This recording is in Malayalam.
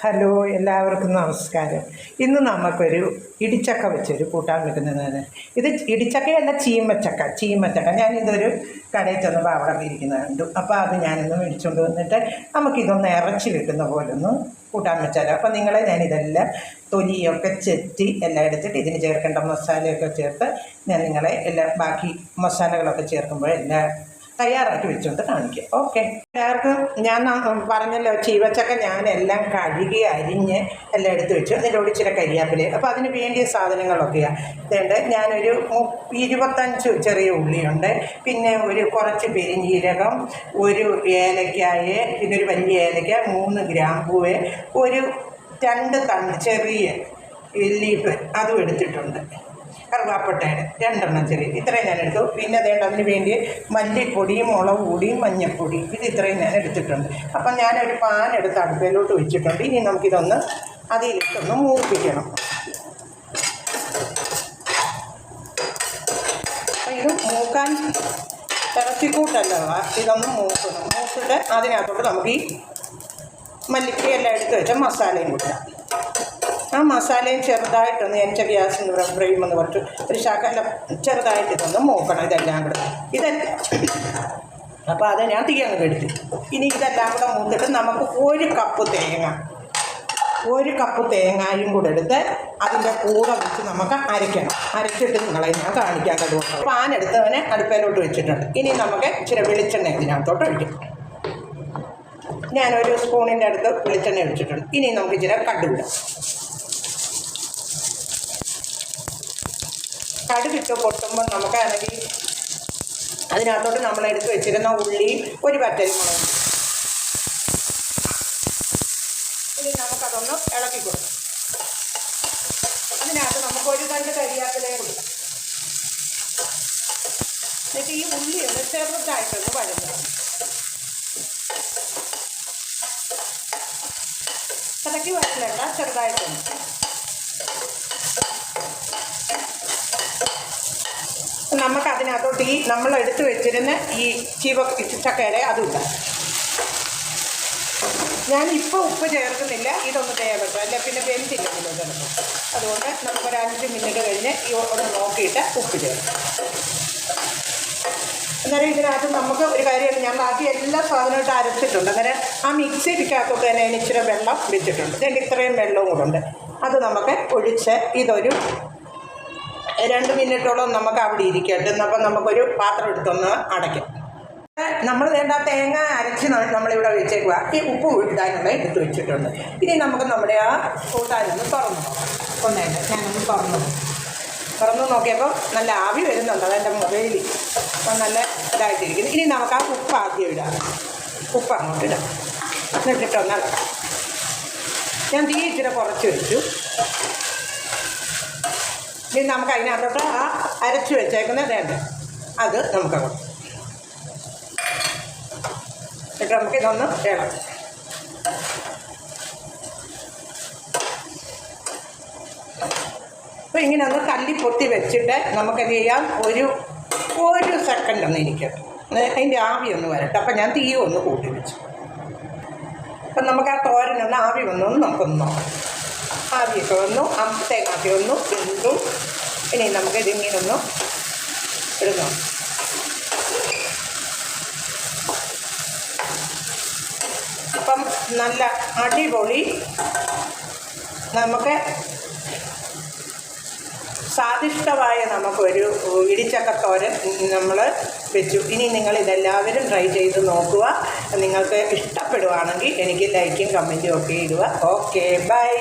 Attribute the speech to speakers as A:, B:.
A: ഹലോ, എല്ലാവർക്കും നമസ്കാരം. ഇന്ന് നമുക്കൊരു ഇടിച്ചക്ക വെച്ചൊരു കൂട്ടാൻ വെക്കുന്നതാണ്. ഇത് ഇടിച്ചക്കയല്ല, ചീമച്ചക്ക. ഞാനിതൊരു കടയിൽ ചെന്നപ്പോൾ അവിടെ ഇരിക്കുന്നത് കണ്ടു. അപ്പോൾ അത് ഞാനൊന്ന് മേടിച്ചുകൊണ്ട് വന്നിട്ട് നമുക്കിതൊന്ന് ഇറച്ചി വെക്കുന്ന പോലെ ഒന്ന് കൂട്ടാൻ വെച്ചാലോ. അപ്പോൾ ഞാനിതെല്ലാം തൊലിയൊക്കെ ചെത്തി എല്ലാം എടുത്തിട്ട് ഇതിന് ചേർക്കേണ്ട മസാലയൊക്കെ ചേർത്ത് നിങ്ങളെ എല്ലാ ബാക്കി മസാലകളൊക്കെ ചേർക്കുമ്പോൾ എല്ലാം തയ്യാറാക്കി വെച്ചുകൊണ്ട് കാണിക്കാം. ഓക്കെ, എല്ലാവർക്കും ഞാൻ പറഞ്ഞല്ലോ, ചീവച്ചക്ക ഞാനെല്ലാം കഴുകി അരിഞ്ഞ് എല്ലാം എടുത്ത് വെച്ചു. അതിൻ്റെ ഇച്ചിരി കരിയാപ്പില. അപ്പോൾ അതിന് വേണ്ടിയ സാധനങ്ങളൊക്കെയാണ് ഇതുണ്ട്. ഞാനൊരു 25 ചെറിയ ഉള്ളിയുണ്ട്, പിന്നെ ഒരു കുറച്ച് പെരിഞ്ജീരകം, ഒരു ഏലക്കായ, പിന്നെ ഒരു വലിയ ഏലക്ക, 3 ഗ്രാമ്പൂവ്, ഒരു 2 തണ്ട് ചെറിയ ലീഫ് അതും എടുത്തിട്ടുണ്ട്. കറുവാപ്പട്ടയുടെ 2 ചെറിയ ഇത്രയും ഞാൻ എടുത്തു. പിന്നെ അതിന് വേണ്ടി മല്ലിപ്പൊടിയും മുളക് പൊടിയും മഞ്ഞൾപ്പൊടി ഇത് ഇത്രയും ഞാൻ എടുത്തിട്ടുണ്ട്. അപ്പം ഞാനൊരു പാൻ എടുത്ത് അടുപ്പയിലോട്ട് വെച്ചിട്ടുണ്ട്. ഇനി നമുക്കിതൊന്ന് അതിലിട്ടൊന്ന് മൂപ്പിക്കണം. അപ്പം ഇത് മൂക്കാൻ ഇറച്ചിക്കൂട്ടല്ലോ, ഇതൊന്ന് മൂത്തിട്ട് അതിനകത്തോട്ട് നമുക്ക് ഈ മല്ലിപ്പൊടിയെല്ലാം എടുത്ത് വെച്ച മസാലയും കൂട്ടാം. ആ മസാലയും ചെറുതായിട്ടൊന്ന് എൻ്റെ ഗ്യാസിന് ഫ്ലെയിം എന്ന് കുറച്ച് ഒരു ശകല ചെറുതായിട്ട് ഇതൊന്ന് മൂക്കണം. ഇതെല്ലാം കൂടെ അപ്പോൾ അത് ഞാൻ തീ അങ്ങ് എടുത്തു. ഇനി ഇതെല്ലാം കൂടെ മൂത്തിട്ട് നമുക്ക് 1 കപ്പ് തേങ്ങയും കൂടെ എടുത്ത് അതിൻ്റെ കൂടെ വെച്ച് നമുക്ക് അരച്ചിട്ട് നിങ്ങളെ ഞാൻ കാണിക്കാൻ കഴിയും. പാൻ എടുത്തവനെ അടുപ്പയിലോട്ട് വെച്ചിട്ടുണ്ട്. ഇനി നമുക്ക് ഇച്ചിരി വെളിച്ചെണ്ണ ഇതിനകത്തോട്ട് ഒഴിക്കും. ഞാനൊരു സ്പൂണിൻ്റെ അടുത്ത് വെളിച്ചെണ്ണ ഒഴിച്ചിട്ടുണ്ട്. ഇനി നമുക്ക് ഇച്ചിരി കടുകിടാം. കടുകിട്ട് പൊട്ടുമ്പോൾ നമുക്കാണെങ്കിൽ അതിനകത്തോട്ട് നമ്മളെടുത്ത് വെച്ചിരുന്ന ഉള്ളി, ഒരു വറ്റൽമുളക്, ഇനി നമുക്കതൊന്ന് ഇളക്കി കൊടുക്കാം. അതിനകത്ത് നമുക്ക് ഒരു തണ്ട് കരിയാപ്പിലയും കൊടുക്കാം. എന്നിട്ട് ഈ ഉള്ളി ഒന്ന് ചെറുതായിട്ടൊന്ന് വഴങ്ങണം. ഇടയ്ക്ക് വഴലണ്ട, ചെറുതായിട്ടൊന്ന്. നമുക്ക് അതിനകത്തോട്ട് ഈ നമ്മളെടുത്ത് വെച്ചിരുന്ന ഈ ചക്കയുടെ അതുമില്ല. ഞാനിപ്പോൾ ഉപ്പ് ചേർക്കുന്നില്ല, ഇതൊന്ന് തേവട്ടോ, അല്ല പിന്നെ വെന്തില്ലല്ലോ ചിലപ്പോൾ. അതുകൊണ്ട് നമുക്കൊരു 5 മിനിറ്റ് കഴിഞ്ഞ് ഒന്ന് നോക്കിയിട്ട് ഉപ്പ് ചേർക്കാം. അന്നേരം ഇതിനകത്ത് നമുക്ക് ഒരു കാര്യമാണ്, ഞാൻ ബാക്കി എല്ലാ സാധനമായിട്ട് അരച്ചിട്ടുണ്ട്. അന്നേരം ആ മിക്സിക്കകത്തോട്ട് തന്നെ അതിന് ഇച്ചിരി വെള്ളം വെച്ചിട്ടുണ്ട്. ഇതിൻ്റെ ഇത്രയും വെള്ളവും കൂടെ ഉണ്ട്. അത് നമുക്ക് ഒഴിച്ച് ഇതൊരു 2 മിനിറ്റോളം നമുക്ക് അവിടെ ഇരിക്കട്ടെ. അപ്പം നമുക്കൊരു പാത്രം എടുത്തൊന്ന് അടയ്ക്കാം. നമ്മൾ വേണ്ട തേങ്ങ അരച്ച് നമ്മളിവിടെ വെച്ചേക്കുക. ഈ ഉപ്പ് ഇടാനുള്ള എടുത്ത് വെച്ചിട്ടുണ്ട്. ഇനി നമുക്ക് നമ്മുടെ ആ കൂട്ടാനൊന്ന് തുറന്നു നോക്കാം. ഞാനൊന്ന് തുറന്നു നോക്കിയപ്പോൾ നല്ല ആവി വരുന്നുണ്ട്. അതെൻ്റെ മൊബൈലിൽ അപ്പം നല്ല ഇതായിട്ടിരിക്കുന്നു. ഇനി നമുക്ക് ആ ഉപ്പ് ആദ്യം ഇടാം. ഉപ്പ് അങ്ങോട്ട് ഇടാം. എന്നിട്ടിട്ടൊന്ന് ഞാൻ തീ ഇച്ചിരി കുറച്ച് വെച്ചു. ഇനി നമുക്ക് അതിനകത്തോട്ട് ആ അരച്ച് വെച്ചേക്കുന്നത് വേണ്ട അത് നമുക്ക് എന്നിട്ട് നമുക്കിതൊന്ന് വേണം. അപ്പോൾ ഇങ്ങനെ ഒന്ന് കല്ലി പൊത്തി വെച്ചിട്ട് നമുക്കത് ചെയ്യാം. ഒരു സെക്കൻഡ് ഒന്ന് ഇരിക്കട്ടെ, അതിൻ്റെ ആവി ഒന്ന് വരട്ടെ. അപ്പം ഞാൻ തീ ഒന്ന് കൂട്ടി വെച്ചു. അപ്പം നമുക്ക് ആ തോരനൊന്ന് ആവി വന്നൊന്ന് നമുക്കൊന്ന് നോക്കാം. ആവിയൊക്കെ വന്നു, തേങ്ങാക്കി വന്നു, വെന്തു. ഇനി നമുക്ക് ഇതിങ്ങനൊന്ന് ഇടുന്നു. അപ്പം നല്ല അടിപൊളി നമുക്ക് സ്വാദിഷ്ടമായ നമുക്കൊരു ഇടിച്ചക്കത്തോരൻ നമ്മൾ വെച്ചു. ഇനി നിങ്ങളിതെല്ലാവരും ട്രൈ ചെയ്ത് നോക്കുക. നിങ്ങൾക്ക് ഇഷ്ടപ്പെടുവാണെങ്കിൽ എനിക്ക് ലൈക്കും കമൻറ്റും ഒക്കെ ഇടുക. Okay, by.